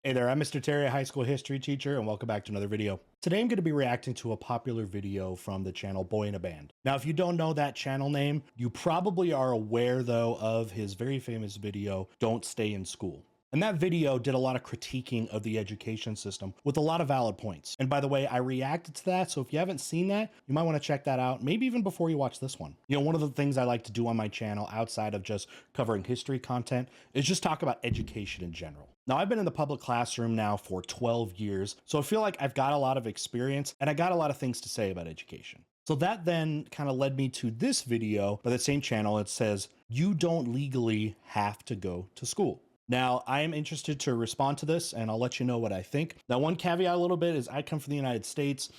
Hey there, I'm Mr. Terry, a high school history teacher, and welcome back to another video. Today I'm going to be reacting to a popular video from the channel Boyinaband. Now, if you don't know that channel name, you probably are aware, though, of his very famous video, Don't Stay in School. And that video did a lot of critiquing of the education system with a lot of valid points. And by the way, I reacted to that, so if you haven't seen that, you might want to check that out, maybe even before you watch this one. You know, one of the things I like to do on my channel outside of just covering history content is just talk about education in general. Now, I've been in the public classroom now for 12 years, so I feel like I've got a lot of experience and I got a lot of things to say about education. So that then kind of led me to this video by the same channel. It says, you don't legally have to go to school. Now, I am interested to respond to this, and I'll let you know what I think. Now, one caveat a little bit is I come from the United States.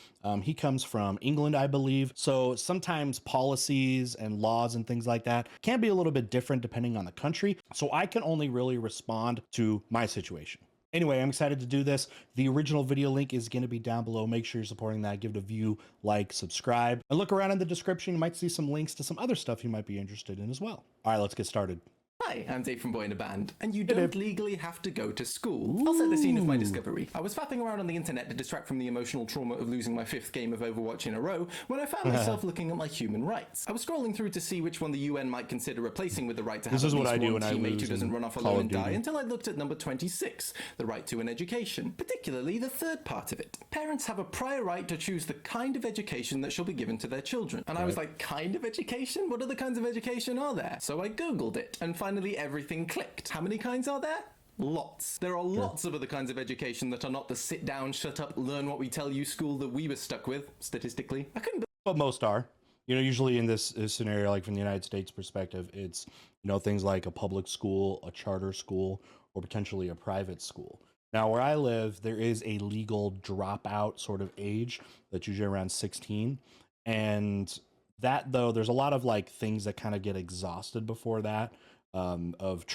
He comes from England, I believe. So sometimes policies and laws and things like that can be a little bit different depending on the country. So I can only really respond to my situation. Anyway, I'm excited to do this. The original video link is going to be down below. Make sure you're supporting that. Give it a view, like, subscribe, and look around in the description. You might see some links to some other stuff you might be interested in as well. All right, let's get started. Hi, I'm Dave from Boyinaband, and you don't legally have to go to school. I'll set the scene of my discovery. I was faffing around on the internet to distract from the emotional trauma of losing my 5th game of Overwatch in a row when I found myself looking at my human rights. I was scrolling through to see which one the UN might consider replacing with the right to have at least one teammate who doesn't run off alone and die until I looked at number 26, the right to an education, particularly the third part of it. Parents have a prior right to choose the kind of education that shall be given to their children. And I was like, kind of education? What other kinds of education are there? So I googled it, and finally everything clicked. How many kinds are there? Lots. There are lots of other kinds of education that are not the sit down, shut up, learn what we tell you school that we were stuck with, statistically. I couldn't. But most are. You know, usually in this scenario, like from the United States perspective, it's, you know, things like a public school, a charter school, or potentially a private school. Now, where I live, there is a legal dropout sort of age that's usually around 16. And that, though, there's a lot of like things that kind of get exhausted before that. Of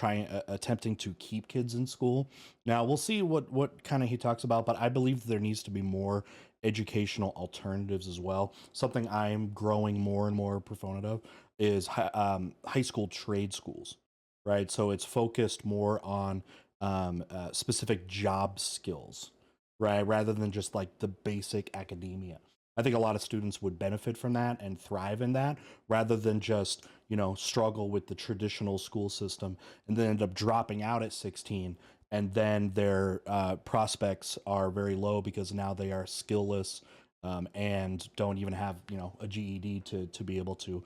attempting to keep kids in school. Now we'll see what kind of he talks about, but I believe there needs to be more educational alternatives as well. Something I'm growing more and more proponent of is high school trade schools, right? So it's focused more on specific job skills, right? Rather than just like the basic academia. I think a lot of students would benefit from that and thrive in that rather than just, you know, struggle with the traditional school system and then end up dropping out at 16. And then their prospects are very low because now they are skillless and don't even have, you know, a GED to be able to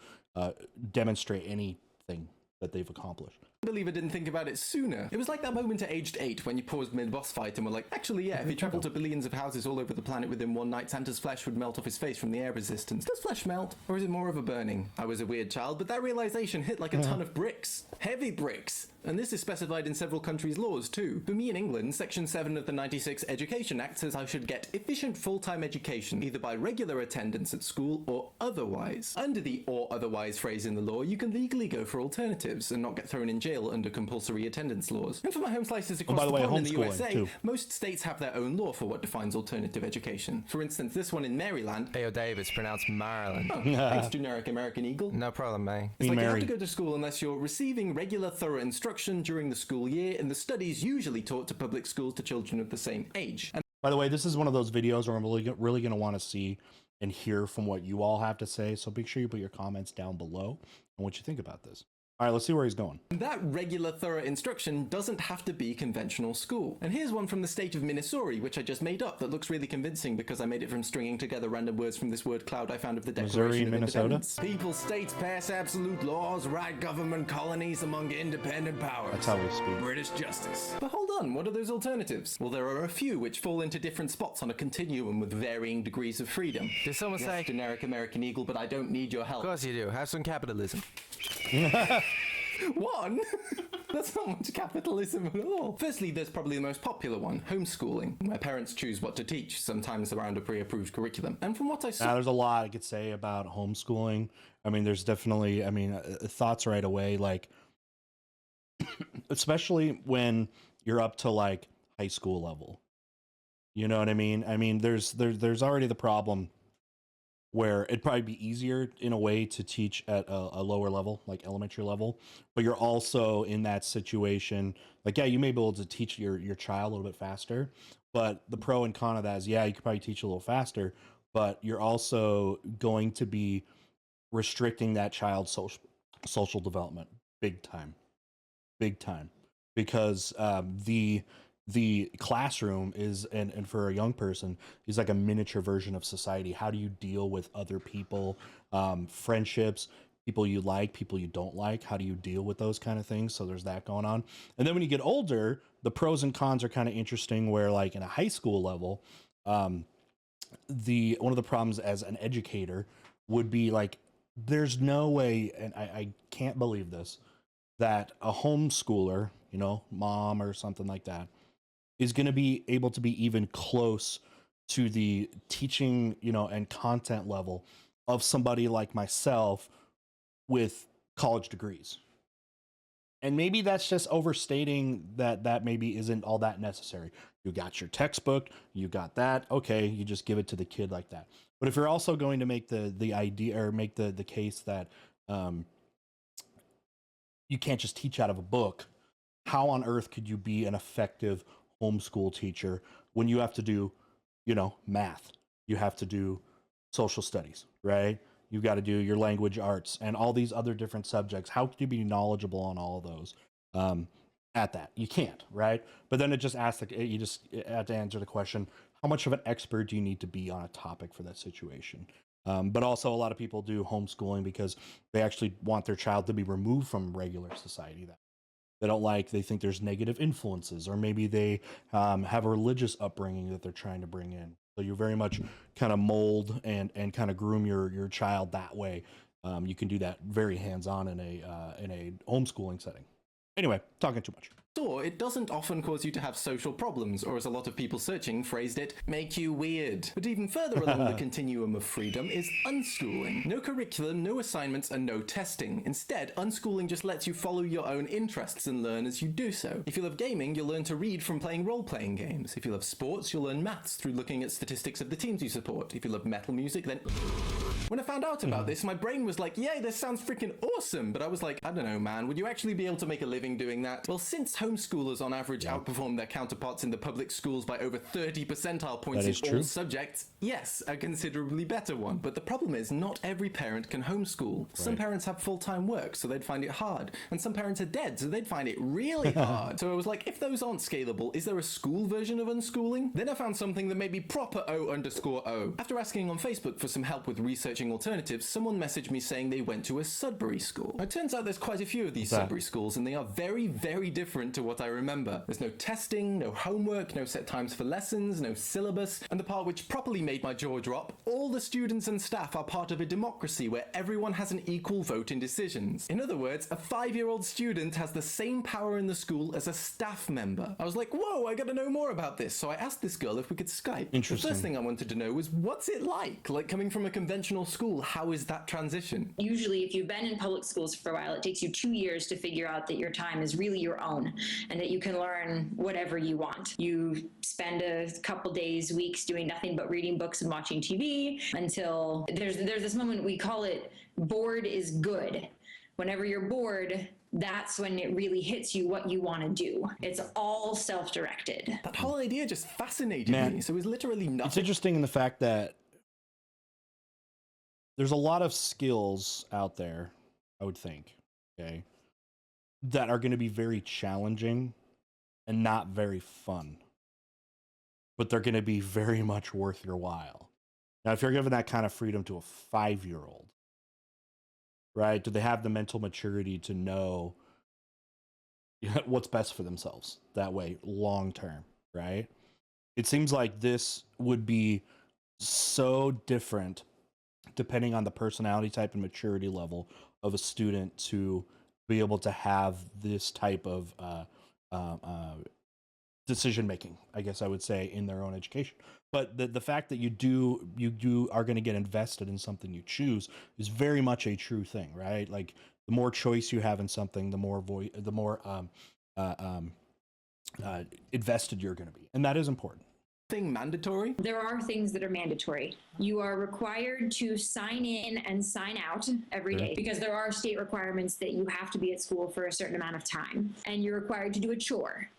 demonstrate anything that they've accomplished. I believe I didn't think about it sooner. It was like that moment at aged 8 when you paused mid-boss fight and were like, actually, yeah, if he traveled to billions of houses all over the planet within one night, Santa's flesh would melt off his face from the air resistance. Does flesh melt? Or is it more of a burning? I was a weird child, but that realization hit like a ton of bricks. Heavy bricks. And this is specified in several countries' laws, too. For me in England, Section 7 of the 96 Education Act says I should get efficient full-time education, either by regular attendance at school or otherwise. Under the or otherwise phrase in the law, you can legally go for alternatives and not get thrown in jail under compulsory attendance laws. And for my home slices across the pond in the USA, too. Most states have their own law for what defines alternative education. For instance, this one in Maryland. Hey, Dave, it's pronounced Maryland. Oh, thanks, generic American Eagle. No problem, mate. It's like you have to go to school unless you're receiving regular, thorough instruction during the school year, and the studies usually taught to public schools to children of the same age. And by the way, this is one of those videos where I'm really going to want to see and hear from what you all have to say. So make sure you put your comments down below on what you think about this. All right, let's see where he's going. That regular, thorough instruction doesn't have to be conventional school. And here's one from the state of Minnesota, which I just made up, that looks really convincing because I made it from stringing together random words from this word cloud I found of the Declaration of Independence. People, states pass absolute laws, right government colonies among independent powers. That's how we speak. British justice. But hold on, what are those alternatives? Well, there are a few which fall into different spots on a continuum with varying degrees of freedom. Did someone say generic American Eagle, but I don't need your help? Of course you do. Have some capitalism. One? That's not much capitalism at all. Firstly, there's probably the most popular one, homeschooling, where parents choose what to teach, sometimes around a pre-approved curriculum. And from what I saw... Now, there's a lot I could say about homeschooling. I mean, there's definitely, thoughts right away, like, especially when you're up to, like, high school level. You know what I mean? I mean, there's already the problem where it'd probably be easier in a way to teach at a lower level, like elementary level, but you're also in that situation, like, yeah, you may be able to teach your child a little bit faster, but the pro and con of that is, yeah, you could probably teach a little faster, but you're also going to be restricting that child's social development big time, because the classroom is, and for a young person, is like a miniature version of society. How do you deal with other people, friendships, people you like, people you don't like? How do you deal with those kind of things? So there's that going on. And then when you get older, the pros and cons are kind of interesting, where like in a high school level, the one of the problems as an educator would be like, there's no way, and I can't believe this, that a homeschooler, you know, mom or something like that, is going to be able to be even close to the teaching, you know, and content level of somebody like myself with college degrees. And maybe that's just overstating that maybe isn't all that necessary. You got your textbook, you got that, okay, you just give it to the kid like that. But if you're also going to make the idea, or make the case that you can't just teach out of a book, how on earth could you be an effective homeschool teacher when you have to do, you know, math, you have to do social studies, right? You've got to do your language arts and all these other different subjects. How could you be knowledgeable on all of those at that? You can't, right? But then it just asks, you just have to answer the question, how much of an expert do you need to be on a topic for that situation? But also a lot of people do homeschooling because they actually want their child to be removed from regular society. That they don't like, they think there's negative influences, or maybe they have a religious upbringing that they're trying to bring in. So you very much kind of mold and kind of groom your child that way. You can do that very hands-on in a homeschooling setting. Anyway, talking too much. Or it doesn't often cause you to have social problems, or as a lot of people searching phrased it, make you weird. But even further along the continuum of freedom is unschooling. No curriculum, no assignments, and no testing. Instead, unschooling just lets you follow your own interests and learn as you do so. If you love gaming, you'll learn to read from playing role-playing games. If you love sports, you'll learn maths through looking at statistics of the teams you support. If you love metal music, then... When I found out about this, my brain was like, yay, this sounds freaking awesome. But I was like, I don't know, man, would you actually be able to make a living doing that? Well, since homeschoolers on average outperform their counterparts in the public schools by over 30 percentile points in all subjects, yes, a considerably better one. But the problem is, not every parent can homeschool. Right. Some parents have full-time work, so they'd find it hard. And some parents are dead, so they'd find it really hard. So I was like, if those aren't scalable, is there a school version of unschooling? Then I found something that made me proper O_O. After asking on Facebook for some help with researching alternatives, someone messaged me saying they went to a Sudbury school. It turns out there's quite a few of these Sudbury schools, and they are very, very different to what I remember. There's no testing, no homework, no set times for lessons, no syllabus, and the part which properly made my jaw drop, all the students and staff are part of a democracy where everyone has an equal vote in decisions. In other words, a 5-year-old student has the same power in the school as a staff member. I was like, whoa, I gotta know more about this. So I asked this girl if we could Skype. The first thing I wanted to know was, what's it like? Like, coming from a conventional school, how is that transition? Usually, if you've been in public schools for a while, it takes you 2 years to figure out that your time is really your own and that you can learn whatever you want. You spend a couple days, weeks doing nothing but reading books and watching TV until there's this moment, we call it bored is good. Whenever you're bored, that's when it really hits you what you want to do. It's all self-directed. That whole idea just fascinated me. So it's literally nothing. It's interesting in the fact that there's a lot of skills out there, I would think, okay, that are going to be very challenging and not very fun, but they're going to be very much worth your while. Now, if you're given that kind of freedom to a 5-year-old, right, do they have the mental maturity to know what's best for themselves that way long term, right? It seems like this would be so different depending on the personality type and maturity level of a student to be able to have this type of decision making, I guess I would say, in their own education. But the fact that you are going to get invested in something you choose is very much a true thing, right? Like, the more choice you have in something, the more invested you're going to be, and that is important. thing mandatory? There are things that are mandatory. You are required to sign in and sign out every day because there are state requirements that you have to be at school for a certain amount of time. And you're required to do a chore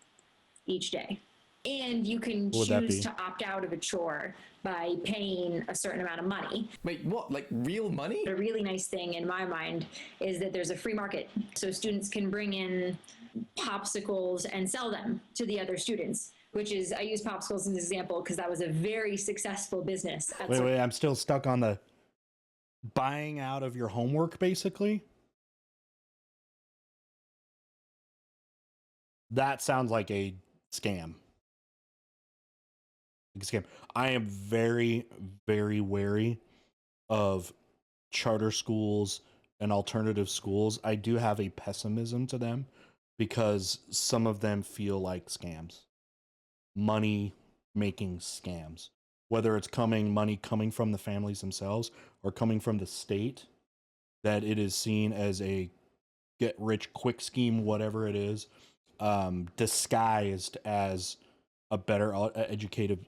each day. And you can choose to opt out of a chore by paying a certain amount of money. Wait, what? Like real money? A really nice thing in my mind is that there's a free market. So students can bring in popsicles and sell them to the other students. Which is, I use popsicles as an example because that was a very successful business. Wait, I'm still stuck on the buying out of your homework, basically. That sounds like a scam. I am very, very wary of charter schools and alternative schools. I do have a pessimism to them because some of them feel like scams. Money making scams, whether it's money coming from the families themselves or coming from the state, that it is seen as a get rich quick scheme, whatever it is, disguised as a better educative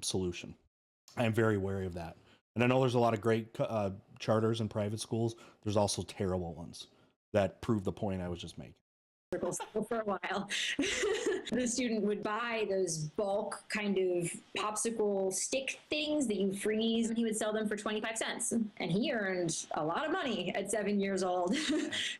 solution. I am very wary of that. And I know there's a lot of great charters and private schools. There's also terrible ones that prove the point I was just making. For a while. The student would buy those bulk kind of popsicle stick things that you freeze, and he would sell them for 25 cents. And he earned a lot of money at 7 years old.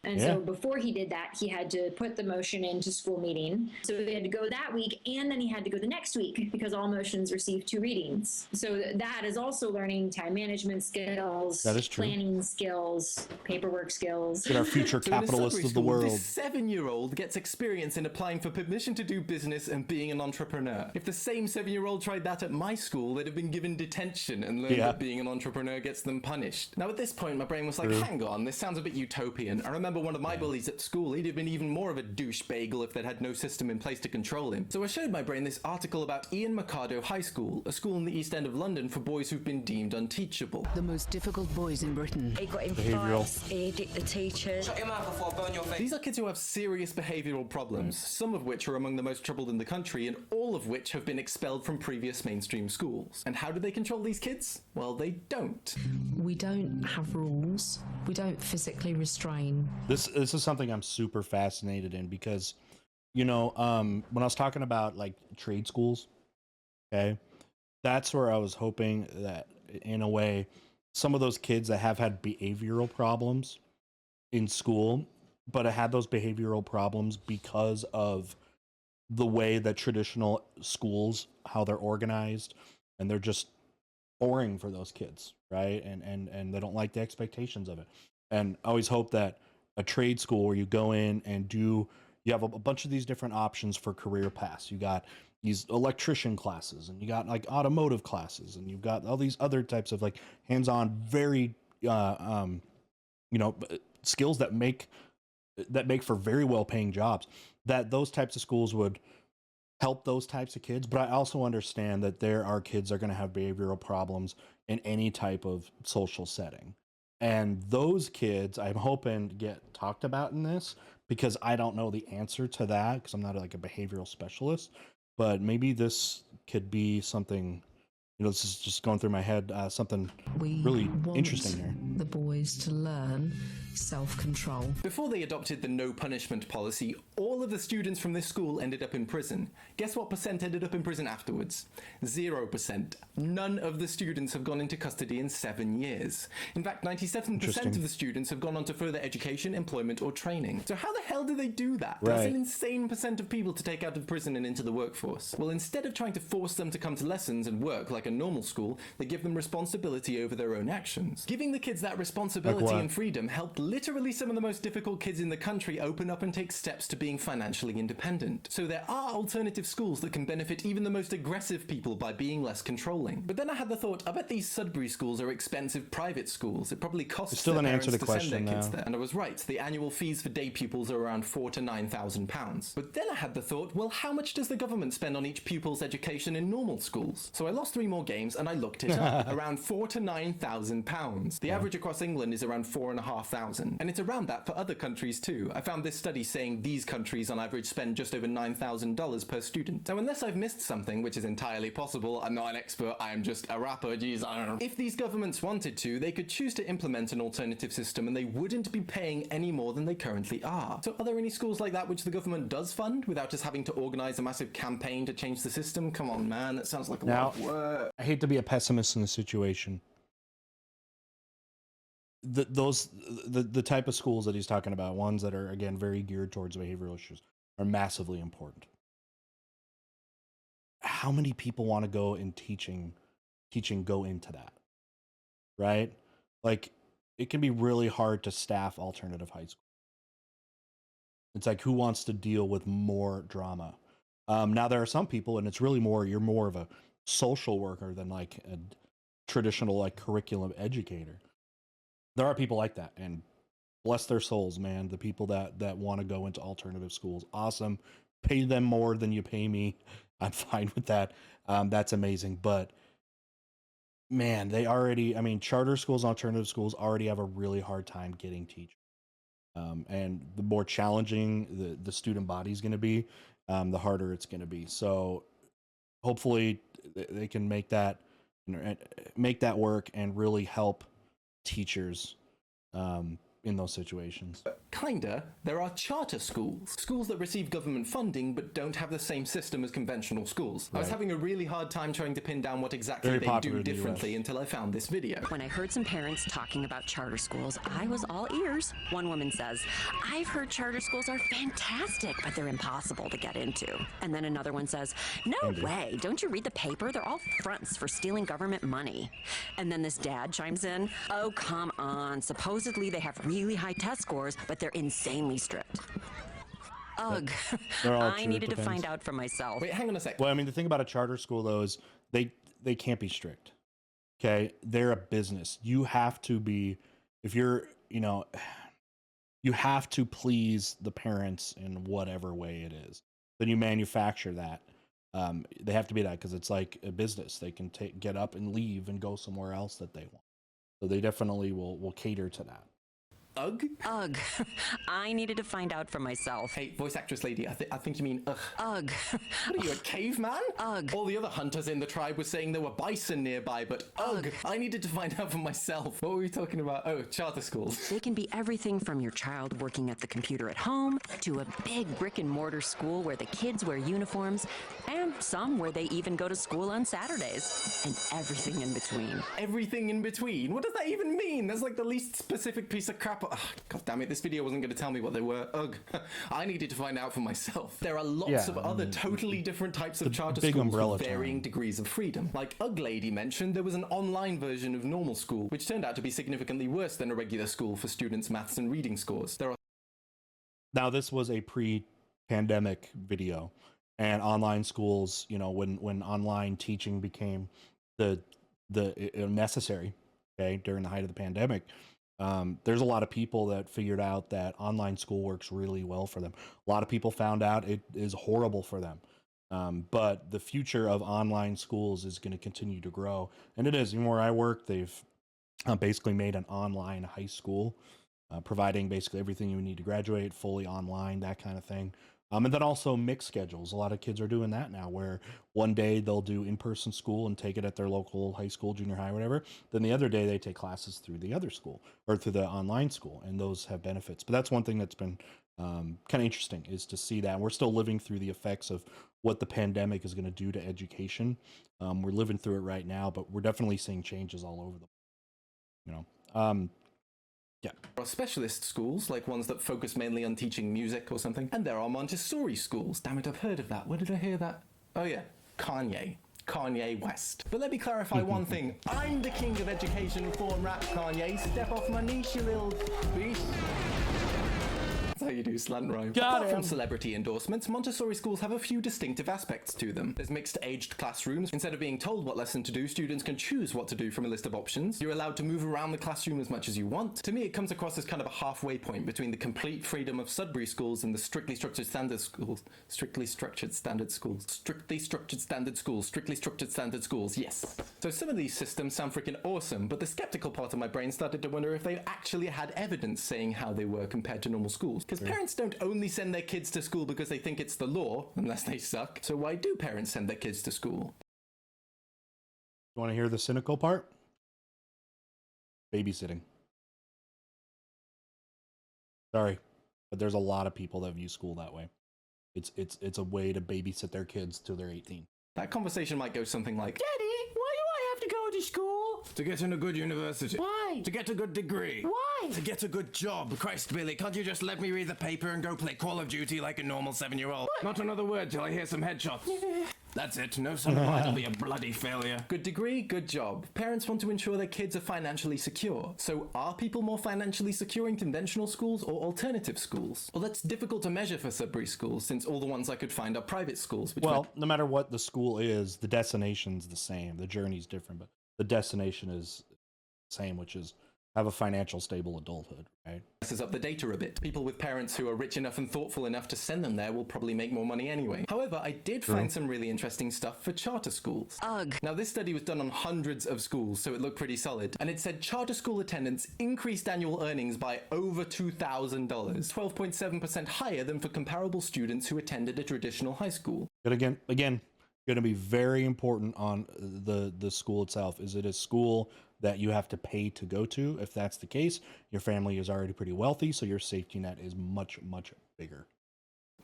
And so before he did that, he had to put the motion into school meeting. So he had to go that week, and then he had to go the next week because all motions receive 2 readings. So that is also learning time management skills, that is true. Planning skills, paperwork skills. Get our future capitalists of the world. This 7-year-old gets experience in applying for permission to do business and being an entrepreneur. If the same 7-year-old tried that at my school, they'd have been given detention and learned that being an entrepreneur gets them punished. Now at this point, my brain was like, hang on, this sounds a bit utopian. I remember one of my bullies at school, he'd have been even more of a douche bagel if they'd had no system in place to control him. So I showed my brain this article about Ian Mercado High School, a school in the East End of London for boys who've been deemed unteachable. The most difficult boys in Britain. He got in fights, he hit the teachers. Shut your mouth before I burn your face. These are kids who have serious behavioural problems, some of which are among the most troubled in the country, and all of which have been expelled from previous mainstream schools. And how do they control these kids? Well, they don't. We don't have rules. We don't physically restrain. This is something I'm super fascinated in because, you know, when I was talking about like trade schools, okay, that's where I was hoping that in a way, some of those kids that have had behavioral problems in school, but I had those behavioral problems because of the way that traditional schools, how they're organized, and they're just boring for those kids, right? And they don't like the expectations of it. And I always hope that a trade school where you go in and you have a bunch of these different options for career paths. You got these electrician classes, and you got like automotive classes, and you've got all these other types of like hands-on, very, skills that make for very well-paying jobs, that those types of schools would help those types of kids. But I also understand that there are kids that are going to have behavioral problems in any type of social setting. And those kids, I'm hoping to get talked about in this, because I don't know the answer to that, because I'm not like a behavioral specialist. But maybe this could be something, you know, this is just going through my head, something really interesting here. The boys to learn self-control. Before they adopted the no punishment policy, all of the students from this school ended up in prison. Guess what percent ended up in prison afterwards? 0%. None of the students have gone into custody in 7 years. In fact, 97% of the students have gone on to further education, employment, or training. So how the hell do they do that? Right. That's an insane percent of people to take out of prison and into the workforce. Well, instead of trying to force them to come to lessons and work like a normal school, they give them responsibility over their own actions. Giving the kids that responsibility and freedom helped literally some of the most difficult kids in the country open up and take steps to being financially independent. So there are alternative schools that can benefit even the most aggressive people by being less controlling. But then I had the thought, I bet these Sudbury schools are expensive private schools. It probably costs their parents to send their kids there. And I was right, the annual fees for day pupils are around £4,000 to £9,000. But then I had the thought, well, how much does the government spend on each pupil's education in normal schools? So I lost 3 more games and I looked it up. Around £4,000 to £9,000. The average across England is around £4,500. $1,000. And it's around that for other countries too. I found this study saying these countries on average spend just over $9,000 per student. So unless I've missed something, which is entirely possible, I'm not an expert, I am just a rapper, geez, I don't know. If these governments wanted to, they could choose to implement an alternative system and they wouldn't be paying any more than they currently are. So are there any schools like that which the government does fund without us having to organize a massive campaign to change the system? Come on, man, that sounds like a lot of work. I hate to be a pessimist in this situation. The type of schools that he's talking about, ones that are, again, very geared towards behavioral issues, are massively important. How many people want to go in teaching go into that, right? Like, it can be really hard to staff alternative high school. It's like, who wants to deal with more drama? Now, there are some people, and it's really more, you're more of a social worker than like a traditional like curriculum educator. There are people like that, and bless their souls, man. The people that want to go into alternative schools, awesome. Pay them more than you pay me. I'm fine with that. That's amazing. But man, they already, I mean, charter schools, alternative schools already have a really hard time getting teachers. And the more challenging the student body is going to be, the harder it's going to be. So hopefully they can make that work and really help teachers in those situations. Kinda. There are charter schools. Schools that receive government funding but don't have the same system as conventional schools. Right. I was having a really hard time trying to pin down what exactly they do differently until I found this video. When I heard some parents talking about charter schools, I was all ears. One woman says, "I've heard charter schools are fantastic, but they're impossible to get into." And then another one says, "No way, don't you read the paper? They're all fronts for stealing government money." And then this dad chimes in, "Oh, come on. Supposedly they have really high test scores, but they're insanely strict." Ugh. I needed to find out for myself. Wait, hang on a sec. Well, I mean, the thing about a charter school, though, is they can't be strict. Okay? They're a business. You have to be, if you're, you have to please the parents in whatever way it is. Then you manufacture that. They have to be that because it's like a business. They can get up and leave and go somewhere else that they want. So they definitely will cater to that. Ugh? Ugh. I needed to find out for myself. Hey, voice actress lady, I think you mean ugh. Ugh. What are you, a caveman? Ugh. All the other hunters in the tribe were saying there were bison nearby, but ugh. I needed to find out for myself. What were we talking about? Oh, charter schools. They can be everything from your child working at the computer at home to a big brick and mortar school where the kids wear uniforms, and some where they even go to school on Saturdays, and everything in between. Everything in between? What does that even mean? That's like the least specific piece of crap. Ugh, God damn it, this video wasn't going to tell me what they were. Ugh. I needed to find out for myself. There are lots of other totally different types of charter schools with varying degrees of freedom. Like Ugg Lady mentioned, there was an online version of normal school, which turned out to be significantly worse than a regular school for students' maths and reading scores. Now, this was a pre-pandemic video, and online schools, when online teaching became the necessary, okay, during the height of the pandemic, there's a lot of people that figured out that online school works really well for them. A lot of people found out it is horrible for them. But the future of online schools is going to continue to grow. And it is. Where I work, they've basically made an online high school, providing basically everything you need to graduate, fully online, that kind of thing. And then also mixed schedules. A lot of kids are doing that now, where one day they'll do in-person school and take it at their local high school, junior high, whatever. Then the other day they take classes through the other school or through the online school, and those have benefits. But that's one thing that's been kind of interesting, is to see that. We're still living through the effects of what the pandemic is going to do to education. We're living through it right now, but we're definitely seeing changes all over Yeah. There are specialist schools, like ones that focus mainly on teaching music or something. And there are Montessori schools. Damn it, I've heard of that. Where did I hear that? Oh yeah, Kanye West. But let me clarify one thing. I'm the king of education reform rap, Kanye. Step off my niche, you little beast. how you do slant rhyme. Got Apart him. from celebrity endorsements, Montessori schools have a few distinctive aspects to them. There's mixed-aged classrooms. Instead of being told what lesson to do, students can choose what to do from a list of options. You're allowed to move around the classroom as much as you want. To me, it comes across as kind of a halfway point between the complete freedom of Sudbury schools and the strictly structured standard schools. Strictly structured standard schools. Strictly structured standard schools. Strictly structured standard schools. Yes. So some of these systems sound freaking awesome, but the skeptical part of my brain started to wonder if they actually had evidence saying how they were compared to normal schools. Because parents don't only send their kids to school because they think it's the law, unless they suck. So why do parents send their kids to school? You want to hear the cynical part? Babysitting. Sorry, but there's a lot of people that view school that way. It's a way to babysit their kids till they're 18. That conversation might go something like, Daddy, why do I have to go to school? To get in a good university. Why? To get a good degree. Why? To get a good job. Christ, Billy, can't you just let me read the paper and go play Call of Duty like a normal 7-year-old? Not another word till I hear some headshots. That's it. No son of mine will be a bloody failure. good degree, good job. Parents want to ensure their kids are financially secure. So are people more financially secure in conventional schools or alternative schools? Well, that's difficult to measure for Sudbury schools, since all the ones I could find are private schools. Which Well, no matter what the school is, the destination's the same. The journey's different, but the destination is the same, which is have a financial stable adulthood, right? messes up the data a bit. People with parents who are rich enough and thoughtful enough to send them there will probably make more money anyway. However, I did find some really interesting stuff for charter schools. Ugh. Now, this study was done on hundreds of schools, so it looked pretty solid. And it said charter school attendance increased annual earnings by over $2,000, 12.7% higher than for comparable students who attended a traditional high school. But again, going to be very important on the school itself. Is it a school that you have to pay to go to? If that's the case, your family is already pretty wealthy, so your safety net is much, much bigger.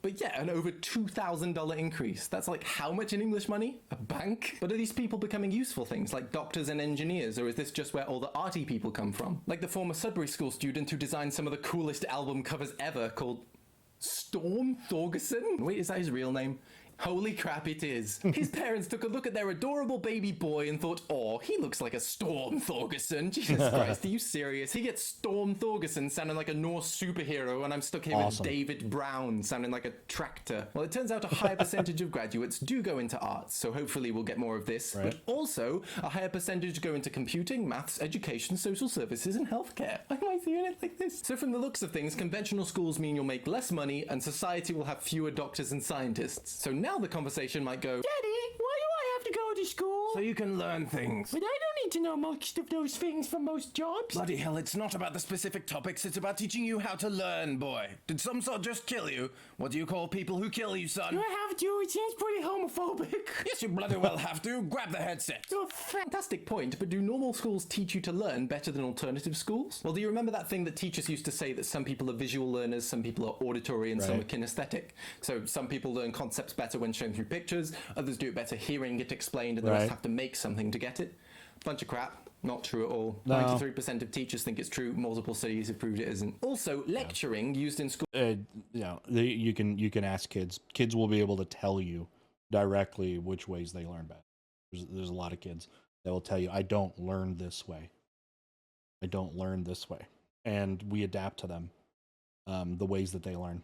But yeah, an over $2,000 increase. That's like how much in English money? A bank? But are these people becoming useful things like doctors and engineers, or is this just where all the arty people come from? Like the former Sudbury School student who designed some of the coolest album covers ever called Storm Thorgerson? Wait, is that his real name? Holy crap, it is. His parents took a look at their adorable baby boy and thought, oh, he looks like a Storm Thorgerson. Jesus Christ, are you serious? He gets Storm Thorgerson sounding like a Norse superhero, and I'm stuck here with David Brown sounding like a tractor. Well, it turns out a higher percentage of graduates do go into arts, so hopefully we'll get more of this. Right. But also, a higher percentage go into computing, maths, education, social services, and healthcare. Why am I seeing it like this? So from the looks of things, conventional schools mean you'll make less money, and society will have fewer doctors and scientists. So now the conversation might go, Daddy, why do I have to go to school? So you can learn things. But I don't need to know most of those things for most jobs. Bloody hell, it's not about the specific topics, it's about teaching you how to learn, boy. Did some sort just kill you? What do you call people who kill you, son? Do I have to? It seems pretty homophobic. Yes, you bloody well have to. Grab the headset. Oh, fantastic point, but do normal schools teach you to learn better than alternative schools? Well, do you remember that thing that teachers used to say that some people are visual learners, some people are auditory, and some are kinesthetic? So some people learn concepts better when shown through pictures, others do it better hearing it explained, and the rest have to make something to get it. Bunch of crap. Not true at all. No. 93% of teachers think it's true. Multiple studies have proved it isn't. Also, lecturing used in school. You can ask kids. Kids will be able to tell you directly which ways they learn best. There's a lot of kids that will tell you, I don't learn this way. I don't learn this way. And we adapt to them, the ways that they learn.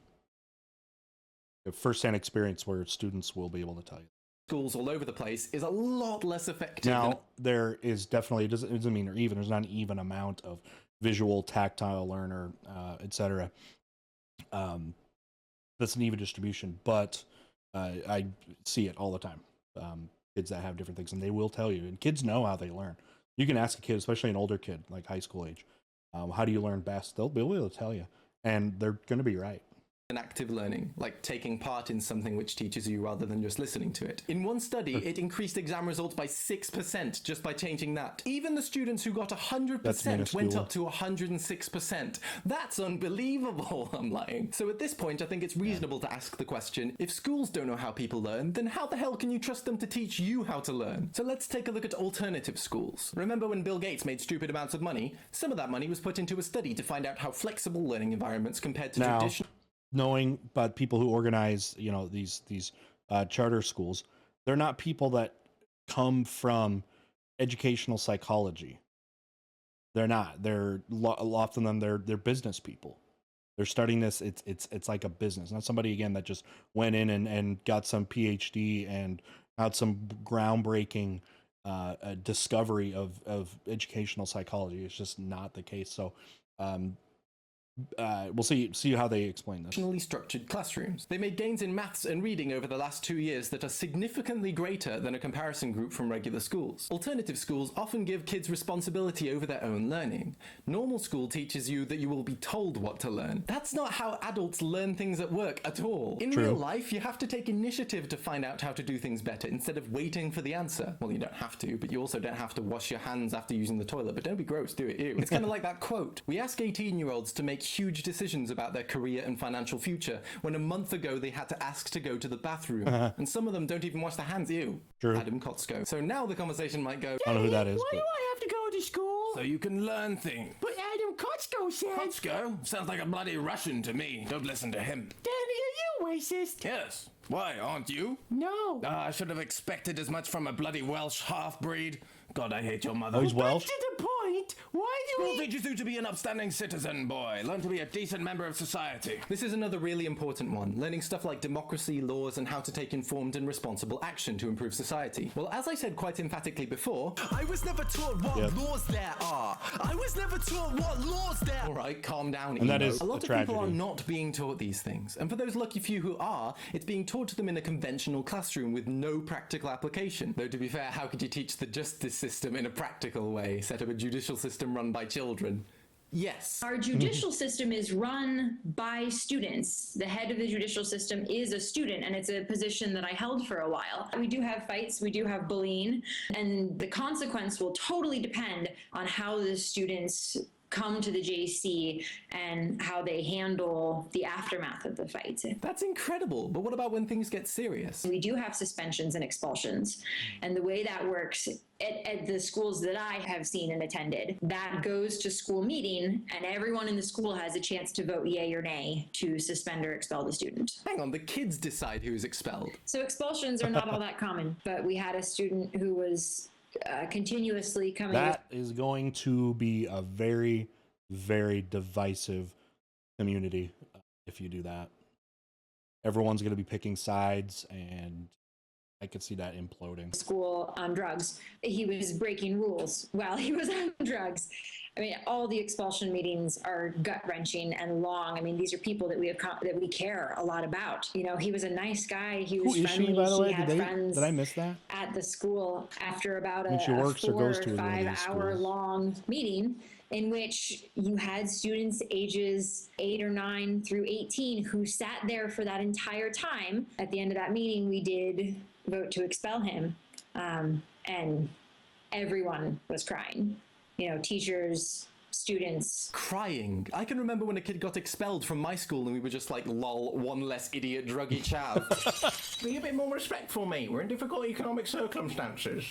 A first-hand experience where students will be able to tell you. Schools all over the place is a lot less effective. Now, there is definitely, it doesn't mean they're even. There's not an even amount of visual, tactile learner, etc. That's an even distribution, but I see it all the time. Kids that have different things, and they will tell you. And kids know how they learn. You can ask a kid, especially an older kid, like high school age, how do you learn best? They'll be able to tell you, and they're going to be right. And active learning, like taking part in something which teaches you rather than just listening to it. In one study, it increased exam results by 6% just by changing that. Even the students who got 100% went up to 106%. That's unbelievable, I'm lying. So at this point, I think it's reasonable to ask the question, if schools don't know how people learn, then how the hell can you trust them to teach you how to learn? So let's take a look at alternative schools. Remember when Bill Gates made stupid amounts of money? Some of that money was put into a study to find out how flexible learning environments compared to traditional... Knowing about people who organize, these charter schools, they're not people that come from educational psychology. They're not. They're often they're business people. They're starting this. It's like a business, not somebody again that just went in and got some PhD and had some groundbreaking discovery of educational psychology. It's just not the case. So we'll see how they explain this. Traditionally structured classrooms. They made gains in maths and reading over the last 2 years that are significantly greater than a comparison group from regular schools. Alternative schools often give kids responsibility over their own learning. Normal school teaches you that you will be told what to learn. That's not how adults learn things at work at all. In real life, you have to take initiative to find out how to do things better instead of waiting for the answer. Well, you don't have to, but you also don't have to wash your hands after using the toilet. But don't be gross, do it. Ew. It's kind of like that quote. We ask 18-year-olds to make huge decisions about their career and financial future when a month ago they had to ask to go to the bathroom. And some of them don't even wash their hands. Ew. Adam Kotsko. So now the conversation might go, I don't know who that is. Why do I have to go to school? So you can learn things. But Adam Kotsko said... Kotsko? Sounds like a bloody Russian to me. Don't listen to him. Daddy, are you racist? Yes. Why, aren't you? No. I should have expected as much from a bloody Welsh half-breed. God, I hate your mother. Oh, he's Welsh? To the point. Why do School teaches you to be an upstanding citizen, boy. Learn to be a decent member of society. This is another really important one, learning stuff like democracy, laws, and how to take informed and responsible action to improve society. Well, as I said quite emphatically before, I was never taught what laws there are. I was never taught what laws there are. All right, calm down, and that is a lot of people are not being taught these things. And for those lucky few who are, it's being taught to them in a conventional classroom with no practical application. Though to be fair, how could you teach the justice system in a practical way? Set up a judicial system run by children? Yes. Our judicial system is run by students. The head of the judicial system is a student, and it's a position that I held for a while. We do have fights, we do have bullying, and the consequence will totally depend on how the students come to the JC and how they handle the aftermath of the fight. That's incredible. But what about when things get serious? We do have suspensions and expulsions. And the way that works at the schools that I have seen and attended, that goes to school meeting and everyone in the school has a chance to vote yay or nay to suspend or expel the student. Hang on, the kids decide who's expelled. So expulsions are not all that common, but we had a student who was continuously coming. That is going to be a very, very divisive community if you do that. Everyone's going to be picking sides, and I could see that imploding. School on drugs. He was breaking rules while he was on drugs. I mean, all the expulsion meetings are gut-wrenching and long. I mean, these are people that we care a lot about. You know, he was a nice guy. He was friendly. Who is she, by the way? He had friends. Did I miss that? At the school after about a she works 4 or goes to or one of 5 these hour schools. long meeting in which you had students ages 8 or 9 through 18 who sat there for that entire time. At the end of that meeting, we did vote to expel him, and everyone was crying. You know, teachers, students. Crying. I can remember when a kid got expelled from my school and we were just like, lol, one less idiot druggy chav. Be a bit more respectful, mate. We're in difficult economic circumstances.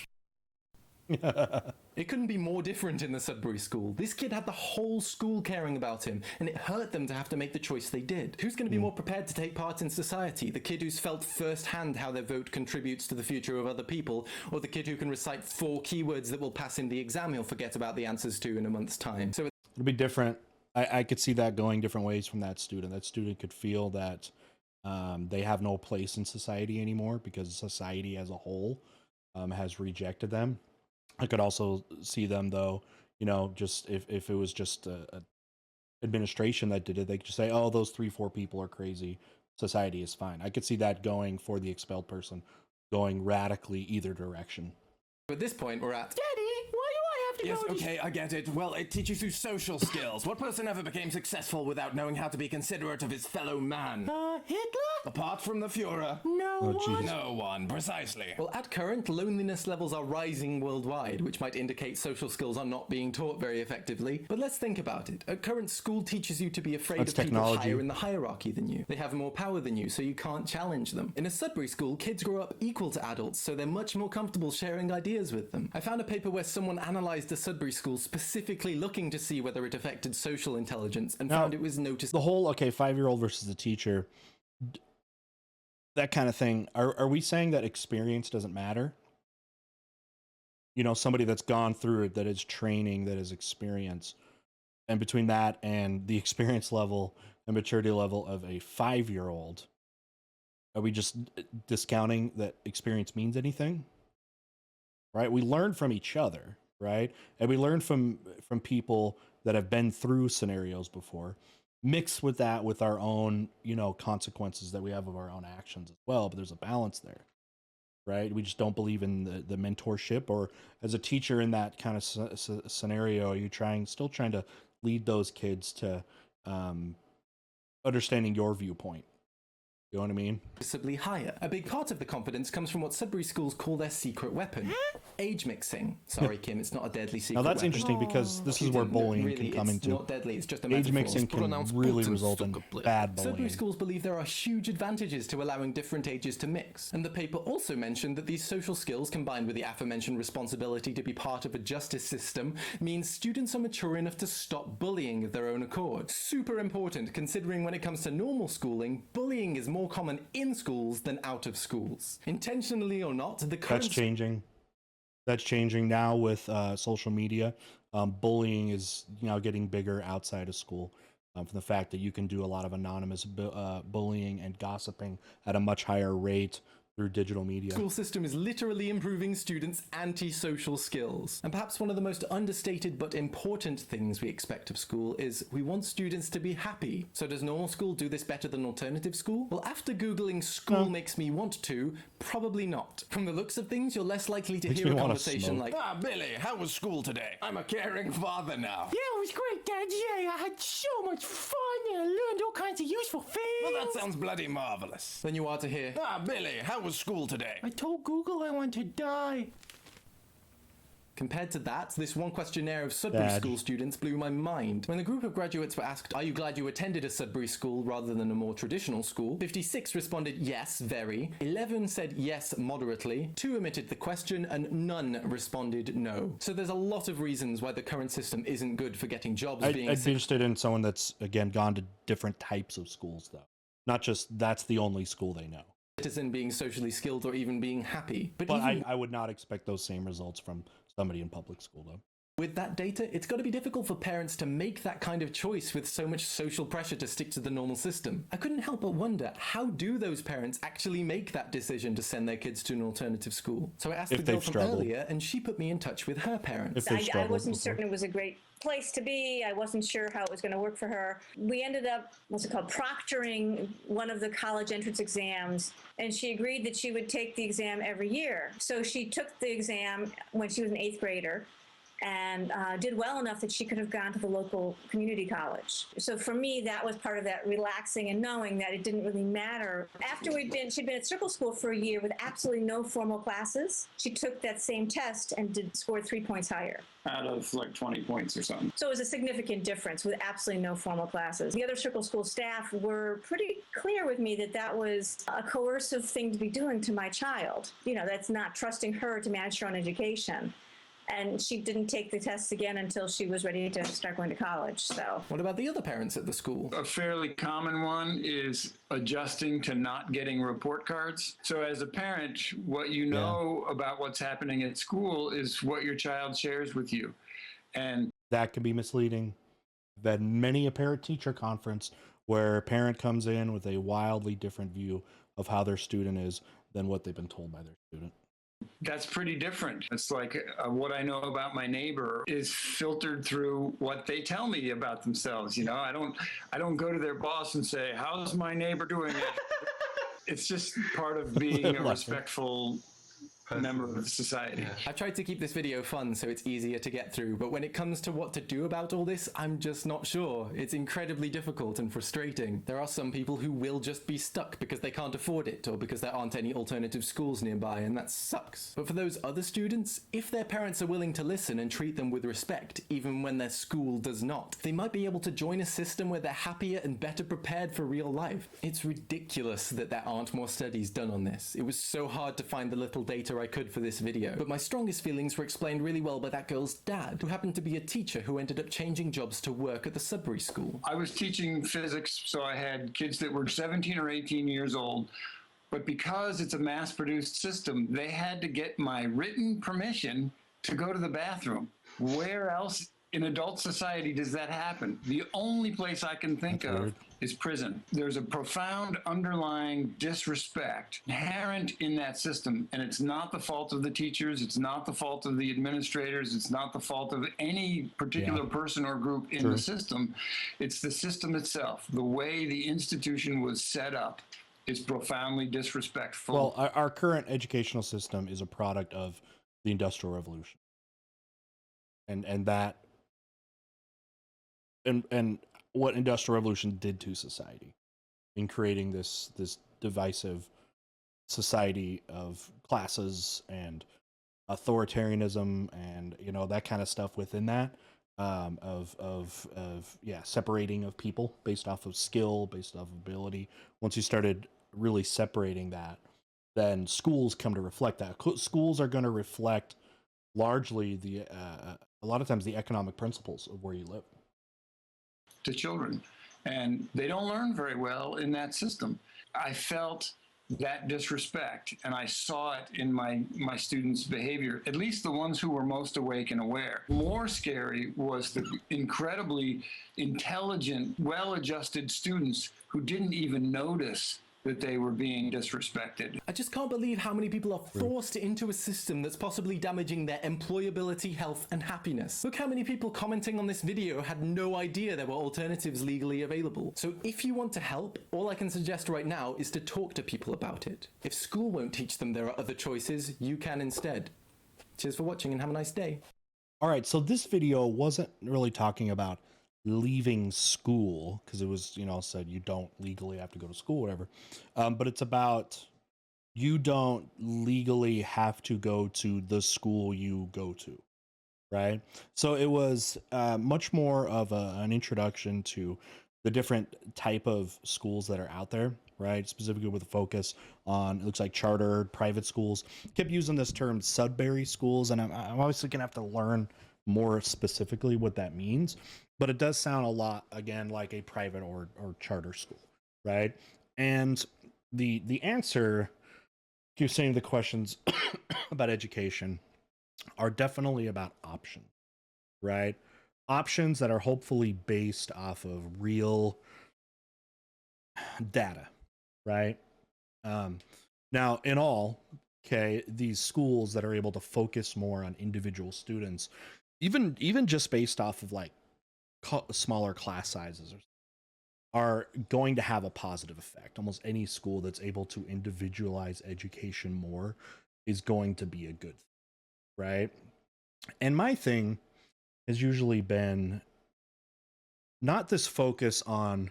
It couldn't be more different in the Sudbury school. This kid had the whole school caring about him, and it hurt them to have to make the choice they did. Who's going to be more prepared to take part in society? The kid who's felt firsthand how their vote contributes to the future of other people, or the kid who can recite 4 keywords that will pass in the exam he'll forget about the answers to in a month's time? So It'll be different. I could see that going different ways from that student. That student could feel that they have no place in society anymore because society as a whole has rejected them. I could also see them, though, you know, just if it was just a administration that did it, they could just say, oh, those 3-4 people are crazy. Society is fine. I could see that going for the expelled person, going radically either direction. at this point, we're at... Daddy, why do I have to Yes, go to... okay, I get it. Well, it teaches you social skills. What person ever became successful without knowing how to be considerate of his fellow man? Hitler? Apart from the Führer? No one. No one, precisely. Well, at current, loneliness levels are rising worldwide, which might indicate social skills are not being taught very effectively. But let's think about it. At current, school teaches you to be afraid of people higher in the hierarchy than you. They have more power than you, so you can't challenge them. In a Sudbury school, kids grow up equal to adults, so they're much more comfortable sharing ideas with them. I found a paper where someone analysed a Sudbury school specifically looking to see whether it affected social intelligence and found it was noticed. The whole, 5-year-old versus the teacher, that kind of thing. Are we saying that experience doesn't matter? You know, somebody that's gone through it, that is training, that is experience. And between that and the experience level and maturity level of a 5-year-old, are we just discounting that experience means anything? Right? We learn from each other, right? And we learn from people that have been through scenarios before, mixed with that with our own, you know, consequences that we have of our own actions as well. But there's a balance there, right? We just don't believe in the mentorship, or as a teacher in that kind of scenario, are you still trying to lead those kids to understanding your viewpoint? You know what I mean? Noticeably higher. A big part of the confidence comes from what Sudbury schools call their secret weapon. Age mixing. Sorry, Kim, it's not a deadly secret Now that's weapon. interesting because this is where bullying can come into. It's not deadly, it's just a Age metaphor. mixing can really result in bad bullying. Sudbury schools believe there are huge advantages to allowing different ages to mix. And the paper also mentioned that these social skills, combined with the aforementioned responsibility to be part of a justice system, means students are mature enough to stop bullying of their own accord. Super important, considering when it comes to normal schooling, bullying is more common in schools than out of schools. Intentionally or not, the current... That's changing now with social media. Bullying is now getting bigger outside of school, from the fact that you can do a lot of anonymous bullying and gossiping at a much higher rate through digital media. School system is literally improving students' anti-social skills. And perhaps one of the most understated but important things we expect of school is we want students to be happy. So does normal school do this better than alternative school? Well, after Googling school makes me want to, probably not. From the looks of things, you're less likely to hear a conversation like, "Ah, Billy, how was school today? I'm a caring father now." Yeah, it was great, Dad. Yeah, I had so much fun and I learned all kinds of useful things. Well, that sounds bloody marvelous. than you are to hear, "Ah, Billy, how was school today?" I told Google I want to die. Compared to that, this one questionnaire of Sudbury school students blew my mind. When the group of graduates were asked, "Are you glad you attended a Sudbury school rather than a more traditional school?" 56 responded yes, very. 11 said yes, moderately. 2 omitted the question, and none responded no. So there's a lot of reasons why the current system isn't good for getting jobs. I'd be interested in someone that's, again, gone to different types of schools, though. Not just that's the only school they know. Citizen, being socially skilled, or even being happy. But even I would not expect those same results from somebody in public school, though. With that data, it's got to be difficult for parents to make that kind of choice with so much social pressure to stick to the normal system. I couldn't help but wonder, how do those parents actually make that decision to send their kids to an alternative school? So I asked the girl from earlier, and she put me in touch with her parents. I wasn't certain it was a great place to be. I wasn't sure how it was going to work for her. We ended up, proctoring one of the college entrance exams, and she agreed that she would take the exam every year. So she took the exam when she was an 8th grader, and did well enough that she could have gone to the local community college. So for me, that was part of that relaxing and knowing that it didn't really matter. After she'd been at circle school for a year with absolutely no formal classes, she took that same test and scored 3 points higher. Out of like 20 points or something. So it was a significant difference with absolutely no formal classes. The other circle school staff were pretty clear with me that that was a coercive thing to be doing to my child. You know, that's not trusting her to manage her own education. And she didn't take the tests again until she was ready to start going to college. So, what about the other parents at the school? A fairly common one is adjusting to not getting report cards. So as a parent, what you know about what's happening at school is what your child shares with you. And that can be misleading. I've had many a parent-teacher conference where a parent comes in with a wildly different view of how their student is than what they've been told by their student. That's pretty different. It's like what I know about my neighbor is filtered through what they tell me about themselves. You know, I don't go to their boss and say, "How's my neighbor doing?" It's just part of being a respectful member of society. I've tried to keep this video fun so it's easier to get through, but when it comes to what to do about all this, I'm just not sure. It's incredibly difficult and frustrating. There are some people who will just be stuck because they can't afford it or because there aren't any alternative schools nearby, and that sucks. But for those other students, if their parents are willing to listen and treat them with respect, even when their school does not, they might be able to join a system where they're happier and better prepared for real life. It's ridiculous that there aren't more studies done on this. It was so hard to find the little data I could for this video, but my strongest feelings were explained really well by that girl's dad, who happened to be a teacher who ended up changing jobs to work at the Sudbury school. I was teaching physics, so I had kids that were 17 or 18 years old, but because it's a mass-produced system, they had to get my written permission to go to the bathroom. Where else in adult society does that happen? The only place I can think of is prison. There's a profound underlying disrespect inherent in that system, and it's not the fault of the teachers, it's not the fault of the administrators, it's not the fault of any particular person or group in the system. It's the system itself. The way the institution was set up is profoundly disrespectful. Well, our current educational system is a product of the Industrial Revolution, and that and what Industrial Revolution did to society in creating this divisive society of classes and authoritarianism and, you know, that kind of stuff within that, separating of people based off of skill, based off of ability. Once you started really separating that, then schools come to reflect that. Schools are going to reflect largely a lot of times the economic principles of where you live. To children, and they don't learn very well in that system. I felt that disrespect, and I saw it in my students' behavior, at least the ones who were most awake and aware. More scary was the incredibly intelligent, well-adjusted students who didn't even notice that they were being disrespected. I just can't believe how many people are forced into a system that's possibly damaging their employability, health, and happiness. Look how many people commenting on this video had no idea there were alternatives legally available. So if you want to help, all I can suggest right now is to talk to people about it. If school won't teach them there are other choices, you can instead. Cheers for watching and have a nice day. All right, so this video wasn't really talking about leaving school, because it was, you know, said you don't legally have to go to school, whatever, but it's about you don't legally have to go to the school you go to, right? So it was much more of an introduction to the different type of schools that are out there, right? Specifically with a focus on, it looks like charter private schools. Kept using this term Sudbury schools, and I'm obviously gonna have to learn more specifically what that means, but it does sound a lot, again, like a private or charter school, right? And the answer, you're saying the questions about education are definitely about options, right? Options that are hopefully based off of real data, right? Now, in all, okay, these schools that are able to focus more on individual students, even just based off of like smaller class sizes, are going to have a positive effect. Almost any school that's able to individualize education more is going to be a good thing, right? And my thing has usually been not this focus on,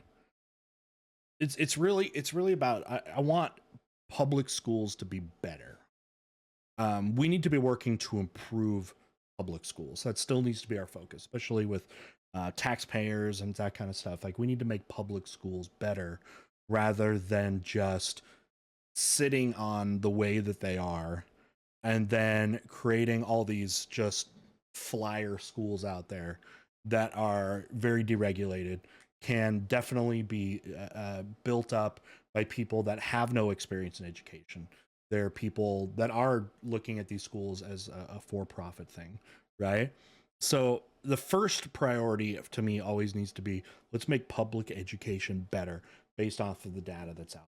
it's really about, I want public schools to be better. We need to be working to improve public schools. That still needs to be our focus, especially with taxpayers and that kind of stuff. Like, we need to make public schools better rather than just sitting on the way that they are and then creating all these just flyer schools out there that are very deregulated, can definitely be built up by people that have no experience in education. There are people that are looking at these schools as a for-profit thing, right? So the first priority to me always needs to be, let's make public education better based off of the data that's out.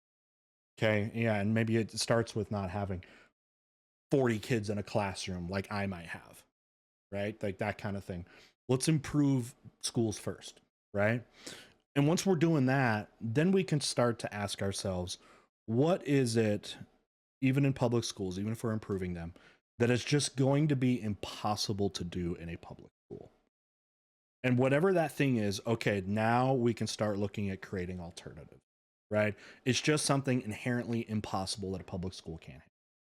Okay, yeah, and maybe it starts with not having 40 kids in a classroom like I might have, right? Like that kind of thing. Let's improve schools first, right? And once we're doing that, then we can start to ask ourselves, what is it, even in public schools, even if we're improving them, that is just going to be impossible to do in a public school? And whatever that thing is, okay, now we can start looking at creating alternatives, right? It's just something inherently impossible that a public school can't have.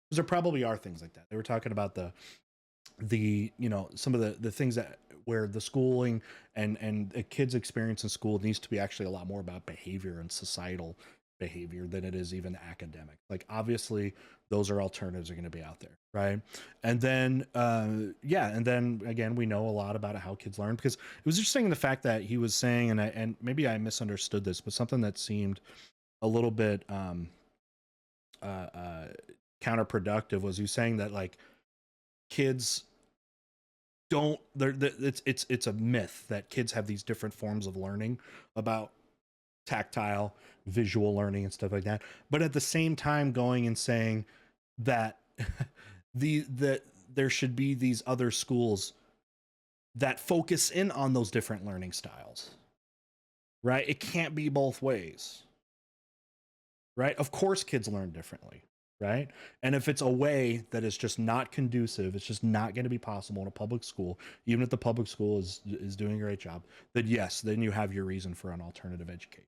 Because there probably are things like that. They were talking about the you know, some of the things that where the schooling and a kid's experience in school needs to be actually a lot more about behavior and societal behavior than it is even academic. Like, obviously those are alternatives are going to be out there, right? And then and then again, we know a lot about how kids learn, because it was interesting, the fact that he was saying, and maybe I misunderstood this, but something that seemed a little bit counterproductive was, he was saying that like kids don't, it's a myth that kids have these different forms of learning about tactile, visual learning and stuff like that. But at the same time going and saying that that there should be these other schools that focus in on those different learning styles, right? It can't be both ways, right? Of course, kids learn differently, right? And if it's a way that is just not conducive, it's just not going to be possible in a public school, even if the public school is doing a great job, then yes, then you have your reason for an alternative education.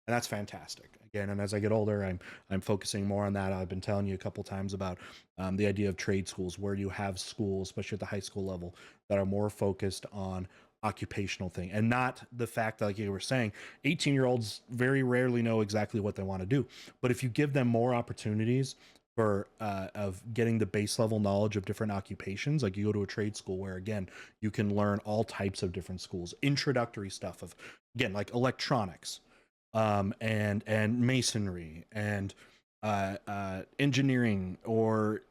And that's fantastic. Again, and as I get older, I'm focusing more on that. I've been telling you a couple times about the idea of trade schools, where you have schools, especially at the high school level, that are more focused on occupational thing, and not the fact that, like you were saying, 18-year-olds very rarely know exactly what they want to do. But if you give them more opportunities for of getting the base level knowledge of different occupations, like you go to a trade school where, again, you can learn all types of different schools, introductory stuff of, again, like electronics, and masonry and engineering, or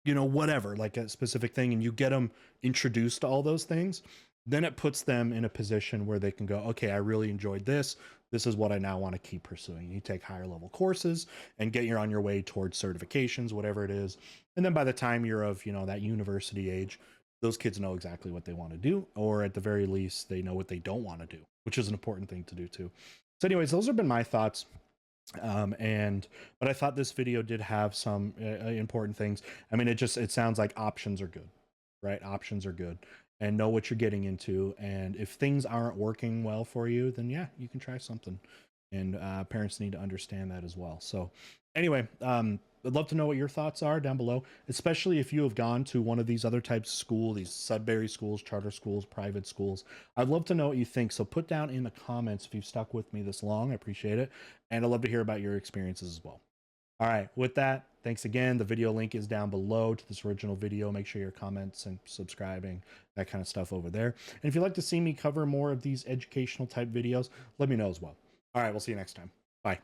whatever, like a specific thing, and you get them introduced to all those things, then it puts them in a position where they can go, okay, I really enjoyed this is what I now want to keep pursuing. You take higher level courses and get on your way towards certifications, whatever it is, and then by the time you're of that university age, those kids know exactly what they want to do, or at the very least they know what they don't want to do, which is an important thing to do too. So anyways, those have been my thoughts. But I thought this video did have some important things. I mean, it sounds like options are good, right? Options are good, and know what you're getting into. And if things aren't working well for you, then yeah, you can try something. And parents need to understand that as well. So anyway, I'd love to know what your thoughts are down below, especially if you have gone to one of these other types of school, these Sudbury schools, charter schools, private schools. I'd love to know what you think. So put down in the comments if you've stuck with me this long. I appreciate it. And I'd love to hear about your experiences as well. All right, with that, thanks again. The video link is down below to this original video. Make sure you're comments and subscribing, that kind of stuff over there. And if you'd like to see me cover more of these educational type videos, let me know as well. All right, we'll see you next time. Bye.